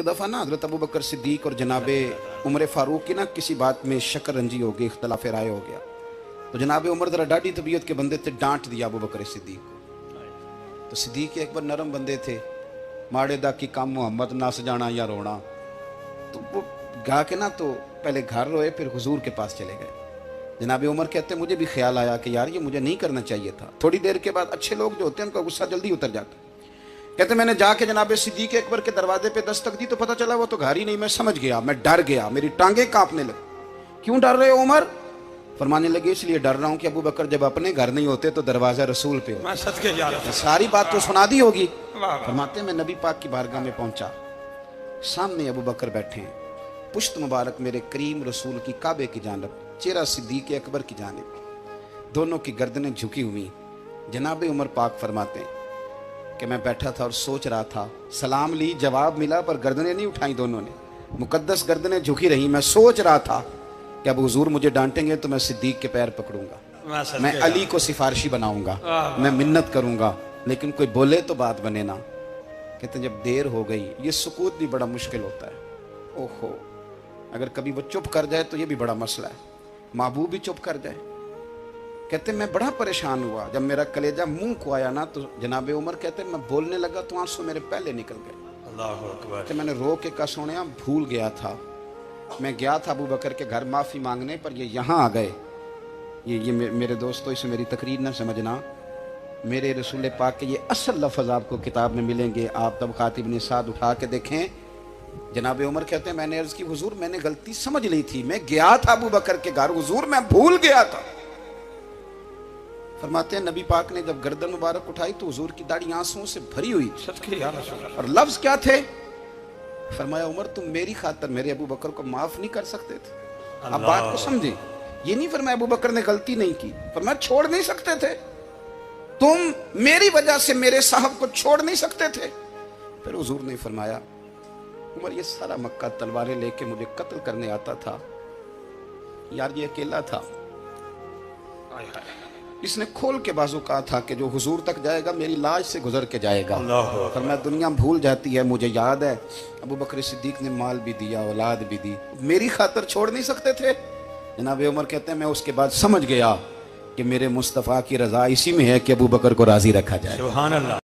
एक दफ़ा ना हज़रत अबू बकर सिद्दीक और जनाबे उमर फ़ारूक की ना किसी बात में शक्कर रंजी हो गई, इख्तलाफ राय हो गया। तो जनाबे उमर ज़रा डाढ़ी तबीयत के बंदे थे, डांट दिया अबू बकर सिद्दीक को। तो सिद्दीक अकबर नरम बंदे थे, माड़े दा की काम मोहम्मद नस जाना या रोना। तो वो गा के ना तो पहले घर रोए, फिर हुजूर के पास चले गए। जनाबे उमर कहते मुझे भी ख्याल आया कि यार ये मुझे नहीं करना चाहिए था। थोड़ी देर के बाद अच्छे लोग जो होते हैं उनका गुस्सा जल्दी उतर जाता है। कहते मैंने जाके जनाबे सिद्दीक अकबर के दरवाजे पे दस्तक दी तो पता चला वो तो घर ही नहीं। मैं समझ गया, मैं डर गया, मेरी टांगे कांपने लगी। क्यों डर रहे हो उमर? फरमाने लगे इसलिए डर रहा हूं कि अबू बकर जब अपने घर नहीं होते तो दरवाजा रसूल पे हो। मैं सदके जा रहा था। सारी बात तो सुना दी होगी। वाह। फरमाते मैं नबी पाक की बारगाह में पहुंचा, सामने अबू बकर बैठे हैं, पुश्त मुबारक मेरे करीम रसूल की काबे की जानब, चेहरा सिद्दीक अकबर की जानिब, दोनों की गर्दनें झुकी हुई। जनाबे उमर पाक फरमाते हैं कि मैं बैठा था और सोच रहा था, सलाम ली, जवाब मिला, पर गर्दनें नहीं उठाई दोनों ने, मुकद्दस गर्दनें झुकी रही। मैं सोच रहा था कि अब हुजूर मुझे डांटेंगे तो मैं सिद्दीक के पैर पकड़ूंगा, मैं अली को सिफारिशी बनाऊंगा, मैं मिन्नत करूंगा, लेकिन कोई बोले तो बात बने ना। कहते जब देर हो गई, ये सुकूत भी बड़ा मुश्किल होता है। ओहो, अगर कभी वो चुप कर जाए तो ये भी बड़ा मसला है, महबूब भी चुप कर जाए। कहते मैं बड़ा परेशान हुआ, जब मेरा कलेजा मुंह को आया ना तो जनाबे उमर कहते मैं बोलने लगा तो आंसू मेरे पहले निकल गए। अल्लाहु अकबर। तो मैंने रो के कहा सोनिया भूल गया था, मैं गया था अबू बकर के घर माफ़ी मांगने, पर ये यहाँ आ गए। ये मेरे दोस्तों, इसे मेरी तकरीर ना समझना, मेरे रसूल पाक के ये असल लफ्ज़ आपको किताब में मिलेंगे। आप तब खातिब ने साथ उठा के देखें। जनाबे उमर कहते हैं मैंने अर्ज़ की हुजूर मैंने गलती समझ ली थी, मैं गया था अबू बकर के घर, हुजूर मैं भूल गया था। फरमाते हैं नबी पाक ने जब गर्दन मुबारक उठाई तो हुजूर की दाढ़ी आंसुओं से भरी हुई थी। और लफ्ज क्या थे? फरमाया उमर तुम मेरी खातर मेरे अबू बकर को माफ नहीं कर सकते थे? अब बात को समझे, ये नहीं फरमाया अबू बकर ने गलती नहीं की, फरमाया छोड़ नहीं सकते थे, तुम मेरी वजह से मेरे साहब को छोड़ नहीं सकते थे। फिर हुजूर ने फरमाया उमर ये सारा मक्का तलवारें लेके मुझे कत्ल करने आता था, यार ये अकेला था, इसने खोल के बाजू कहा था कि जो हुजूर तक जाएगा मेरी लाश से गुजर के जाएगा। पर मैं दुनिया भूल जाती है, मुझे याद है अबू बकर सिद्दीक ने माल भी दिया, औलाद भी दी, मेरी खातर छोड़ नहीं सकते थे। जनाब उमर कहते हैं मैं उसके बाद समझ गया कि मेरे मुस्तफ़ा की रज़ा इसी में है कि अबू बकर को राजी रखा जाए। सुभान अल्लाह।